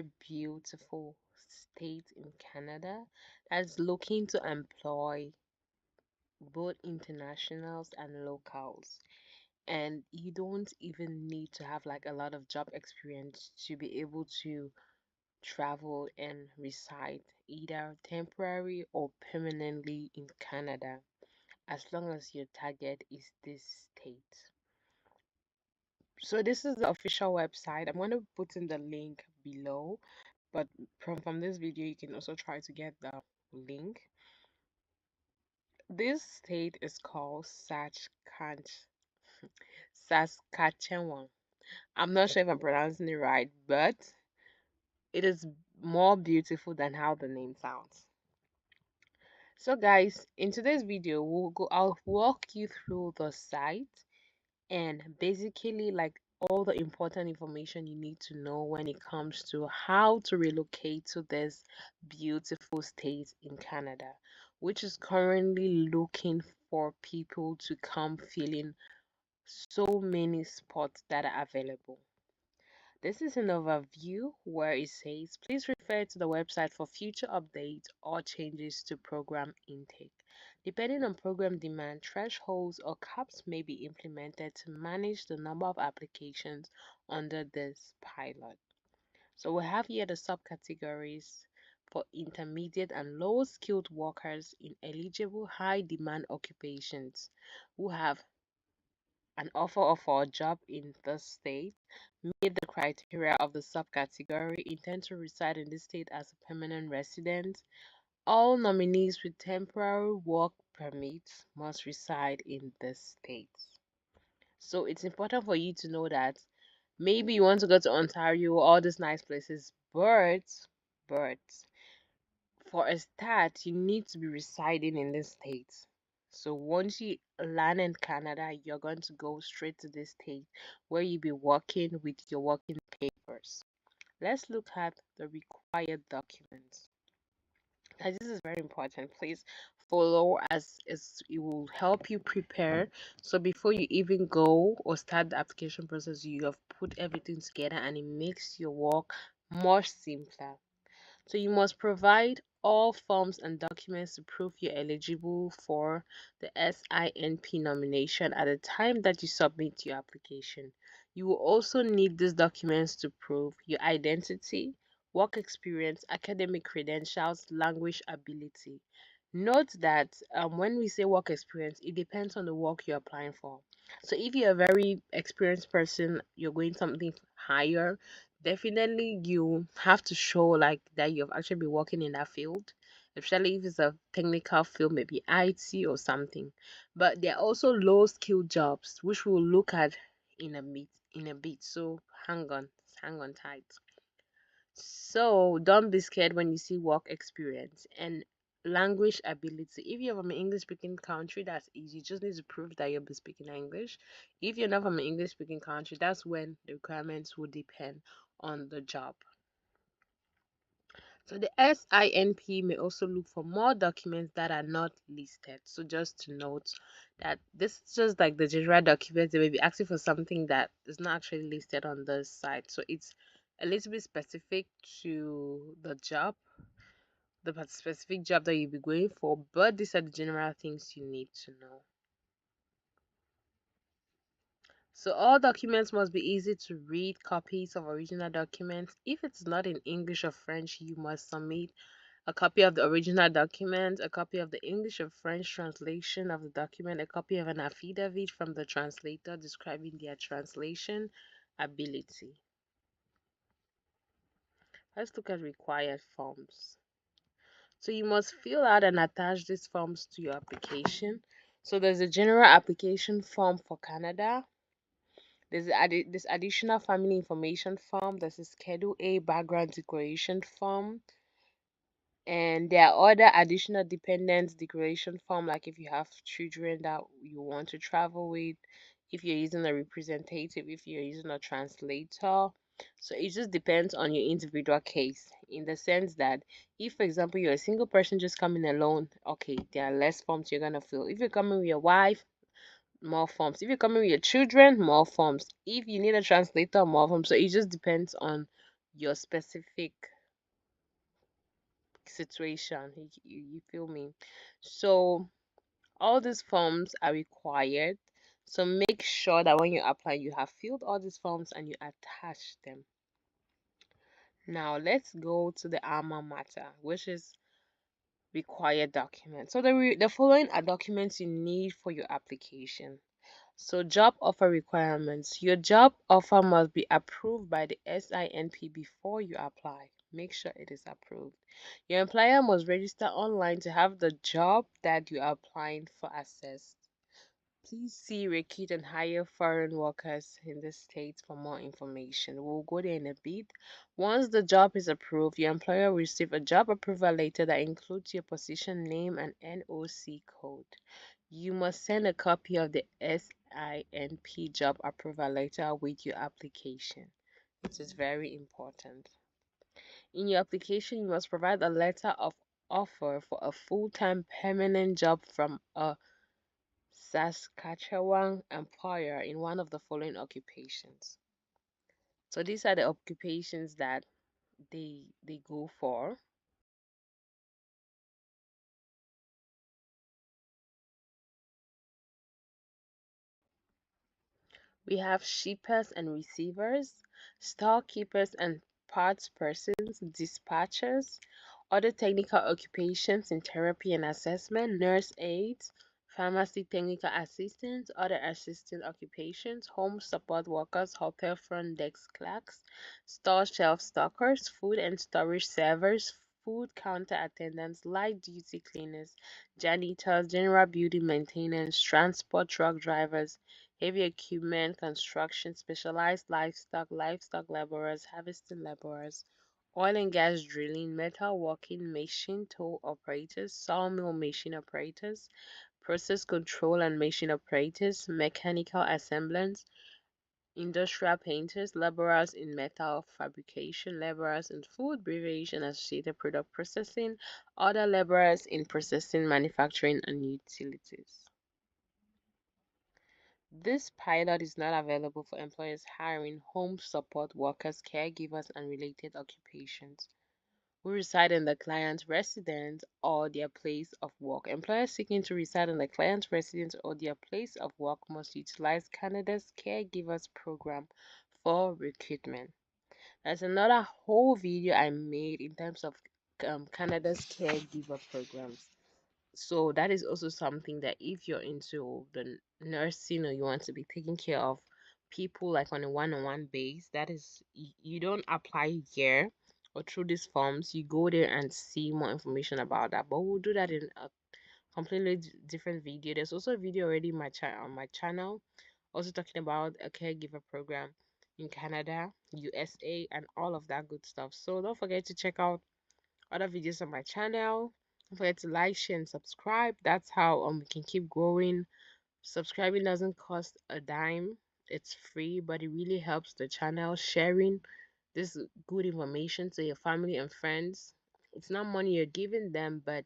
beautiful state in Canada that's looking to employ both internationals and locals. And you don't even need to have like a lot of job experience to be able to travel and reside either temporary or permanently in Canada, as long as your target is this state. So this is the official website. I'm going to put in the link below, but from this video you can also try to get the link. This state is called Saskatchewan. I'm not sure if I'm pronouncing it right, but it is more beautiful than how the name sounds. So guys, in today's video, I'll walk you through the site and basically like all the important information you need to know when it comes to how to relocate to this beautiful state in Canada, which is currently looking for people to come filling so many spots that are available. This is an overview where it says please refer to the website for future updates or changes to program intake. Depending on program demand, thresholds or caps may be implemented to manage the number of applications under this pilot. So we have here the subcategories for intermediate and low skilled workers in eligible high demand occupations who have an offer of a job in the state, meet the criteria of the subcategory, intend to reside in the state as a permanent resident. All nominees with temporary work permits must reside in the state. So it's important for you to know that maybe you want to go to Ontario, all these nice places, but for a start, you need to be residing in this state. So once you land in Canada, you're going to go straight to this state where you'll be working with your working papers. Let's look at the required documents. Now, this is very important. Please follow as it will help you prepare. So before you even go or start the application process, you have put everything together and it makes your work more simpler. So you must provide all forms and documents to prove you're eligible for the SINP nomination at the time that you submit your application. You will also need these documents to prove your identity, work experience, academic credentials, language ability. Note that when we say work experience, it depends on the work you're applying for. So if you're a very experienced person, you're going something higher, definitely you have to show like that you've actually been working in that field, especially if it's a technical field, maybe IT or something. But there are also low skill jobs which we'll look at in a bit. So hang on tight. So don't be scared when you see work experience and language ability. If you're from an English speaking country, that's easy. You just need to prove that you'll be speaking English. If you're not from an English speaking country, that's when the requirements will depend on the job. So the SINP may also look for more documents that are not listed. So just to note that this is just like the general documents. They may be asking for something that is not actually listed on the site. So it's a little bit specific to the job, the specific job that you'll be going for, but these are the general things you need to know. So all documents must be easy to read. Copies of original documents. If it's not in English or French, you must submit a copy of the original document, a copy of the English or French translation of the document, a copy of an affidavit from the translator describing their translation ability. Let's look at required forms. So you must fill out and attach these forms to your application. So there's a general application form for Canada. There's this additional family information form. There's a Schedule A background declaration form. And there are other additional dependents declaration form, like if you have children that you want to travel with, if you're using a representative, if you're using a translator. So it just depends on your individual case, in the sense that if, for example, you're a single person just coming alone, okay, there are less forms you're gonna fill. If you're coming with your wife, more forms. If you're coming with your children, more forms. If you need a translator, more forms. So it just depends on your specific situation. You feel me? So all these forms are required. So make sure that when you apply, you have filled all these forms and you attach them. Now let's go to the alma mater, which is required documents. So the following are documents you need for your application. So job offer requirements. Your job offer must be approved by the SINP before you apply. Make sure it is approved. Your employer must register online to have the job that you are applying for assessed. Please see Recruit and Hire Foreign Workers in the States for more information. We'll go there in a bit. Once the job is approved, your employer will receive a job approval letter that includes your position name and NOC code. You must send a copy of the SINP job approval letter with your application. It is very important. In your application, you must provide a letter of offer for a full-time permanent job from a Saskatchewan employer in one of the following occupations. So these are the occupations that they go for. We have shippers and receivers, storekeepers and parts persons, dispatchers, other technical occupations in therapy and assessment, nurse aides, pharmacy technical assistants, other assistant occupations, home support workers, hotel front desk clerks, store shelf stockers, food and storage servers, food counter attendants, light duty cleaners, janitors, general building maintenance, transport truck drivers, heavy equipment, construction, specialized livestock laborers, harvesting laborers, oil and gas drilling, metal working, machine tool operators, sawmill machine operators, process control and machine operators, mechanical assemblers, industrial painters, laborers in metal fabrication, laborers in food, beverage and associated product processing, other laborers in processing, manufacturing, and utilities. This pilot is not available for employers hiring home support workers, caregivers, and related occupations who reside in the client's residence or their place of work. Employers seeking to reside in the client's residence or their place of work must utilize Canada's Caregivers Program for recruitment. There's another whole video I made in terms of Canada's caregiver programs. So that is also something that if you're into the nursing or you want to be taking care of people like on a one-on-one base, that is you don't apply here or through these forms. You go there and see more information about that. But we'll do that in a completely different video. There's also a video already in on my channel, also talking about a caregiver program in Canada, USA, and all of that good stuff. So don't forget to check out other videos on my channel. Don't forget to like, share, and subscribe. That's how we can keep growing. Subscribing doesn't cost a dime. It's free, but it really helps the channel. Sharing this good information to your family and friends. It's not money you're giving them, but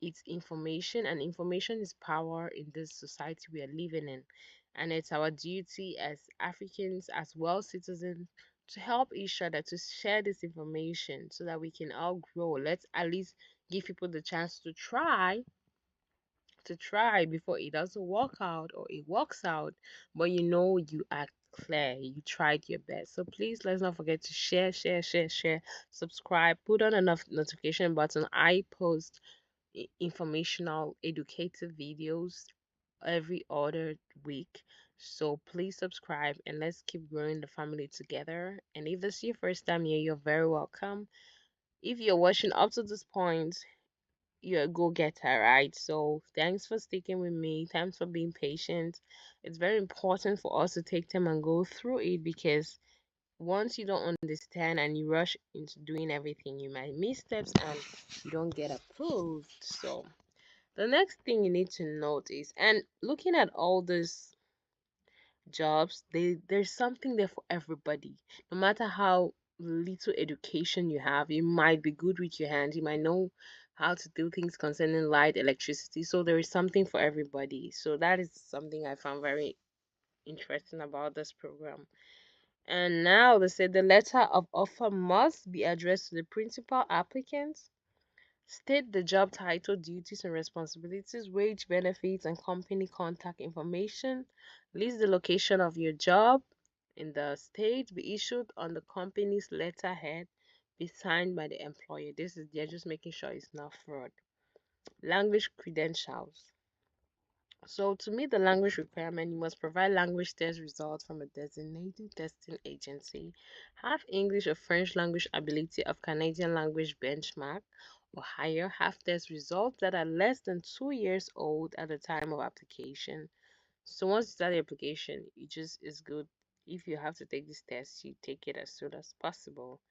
it's information, and information is power in this society we are living in. And it's our duty as Africans, as well citizens, to help each other to share this information so that we can all grow. Let's at least give people the chance to try before it doesn't work out or it works out, but you are clear, you tried your best. So please let's not forget to share, subscribe, put on a notification button. I post informational, educative videos every other week. So please subscribe and let's keep growing the family together. And if this is your first time here, you're very welcome. If you're watching up to this point, you're a go-getter, right? So thanks for sticking with me. Thanks for being patient. It's very important for us to take time and go through it because once you don't understand and you rush into doing everything, you might miss steps and you don't get approved. So the next thing you need to note is, and looking at all these jobs, there's something there for everybody. No matter how little education you have, you might be good with your hands, you might know how to do things concerning light, electricity. So there is something for everybody. So that is something I found very interesting about this program. And now they say the letter of offer must be addressed to the principal applicant. State the job title, duties and responsibilities, wage, benefits, and company contact information. List the location of your job in the state. Be issued on the company's letterhead. Be signed by the employer. This is they're just making sure it's not fraud. Language credentials. So to meet the language requirement, you must provide language test results from a designated testing agency, have English or French language ability of Canadian language benchmark or higher, have test results that are less than 2 years old at the time of application. So once you start the application, it just is good. If you have to take this test, you take it as soon as possible.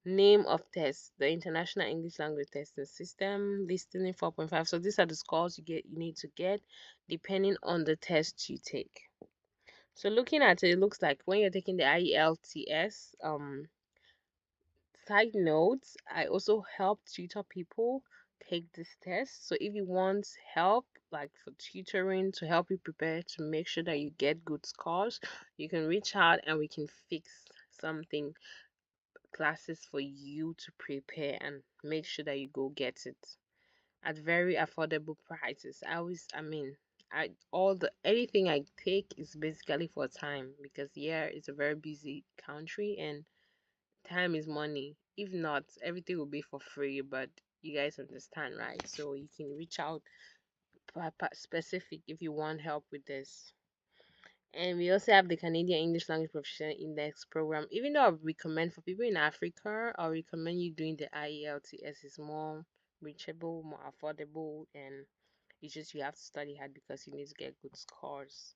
Name of test, the International English Language Testing System, listening 4.5. So these are the scores you need to get depending on the test you take. So looking at it, it looks like when you're taking the IELTS, side notes, I also help tutor people take this test. So if you want help, like for tutoring to help you prepare to make sure that you get good scores, you can reach out and we can fix something classes for you to prepare and make sure that you go get it at very affordable prices. I all the anything I take is basically for time because yeah, it's a very busy country and time is money. If not, everything will be for free, but you guys understand, right? So you can reach out specific if you want help with this. And we also have the Canadian English Language Proficiency Index program. Even though I recommend for people in Africa, I recommend you doing the IELTS. It's more reachable, more affordable, and it's just you have to study hard because you need to get good scores.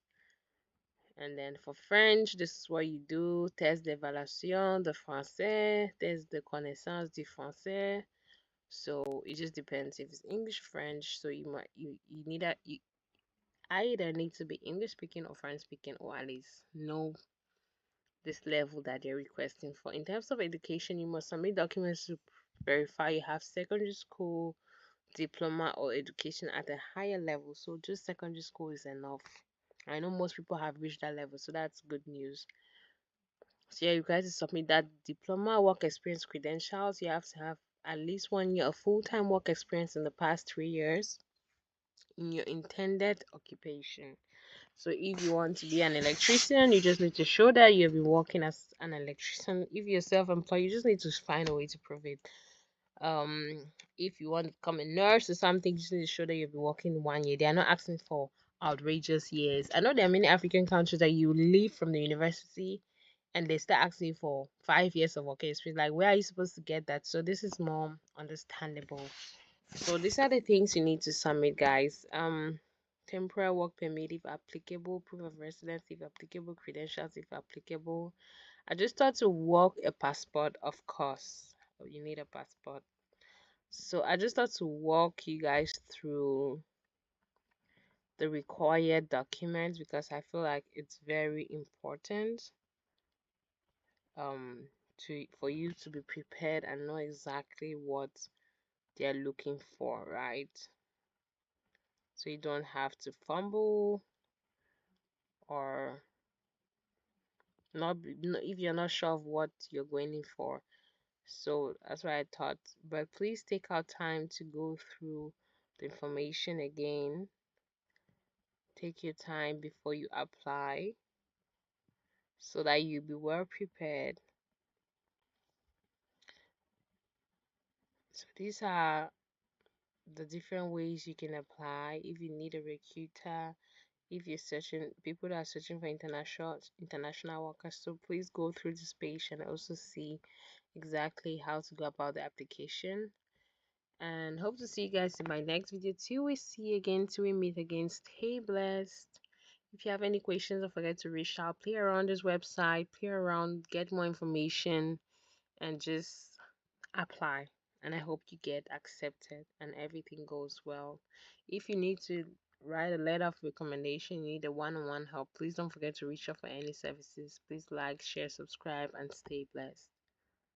And then for French, this is what you do. Test d'évaluation de français, test de connaissance du français. So it just depends if it's English, French. So you need a you either need to be English speaking or French speaking or at least know this level that they're requesting for. In terms of education, you must submit documents to verify you have secondary school diploma or education at a higher level. So just secondary school is enough. I know most people have reached that level, so that's good news. So yeah, you guys to submit that diploma, work experience credentials. You have to have at least 1 year of full-time work experience in the past 3 years in your intended occupation. So if you want to be an electrician, you just need to show that you've been working as an electrician. If you're self-employed, you just need to find a way to prove it. If you want to become a nurse or something, you just need to show that you've been working 1 year. They are not asking for outrageous years. I know there are many African countries that you leave from the university and they start asking for 5 years of work experience. Like, where are you supposed to get that? So this is more understandable. So these are the things you need to submit, guys. Temporary work permit if applicable, proof of residence if applicable, credentials if applicable. I just thought to work a passport, of course. Oh, you need a passport. So I just thought to walk you guys through the required documents because I feel like it's very important for you to be prepared and know exactly what they're looking for, right? So you don't have to fumble or if you're not sure of what you're going in for. So that's what I thought. But please take out time to go through the information again. Take your time before you apply so that you'll be well prepared. So these are the different ways you can apply if you need a recruiter, if you're searching people that are searching for international workers. So please go through this page and also see exactly how to go about the application. And hope to see you guys in my next video. Till we see again, till we meet again, stay blessed. If you have any questions, don't forget to reach out, play around this website, play around, get more information, and just apply. And I hope you get accepted and everything goes well. If you need to write a letter of recommendation, you need a one-on-one help, please don't forget to reach out for any services. Please like, share, subscribe, and stay blessed.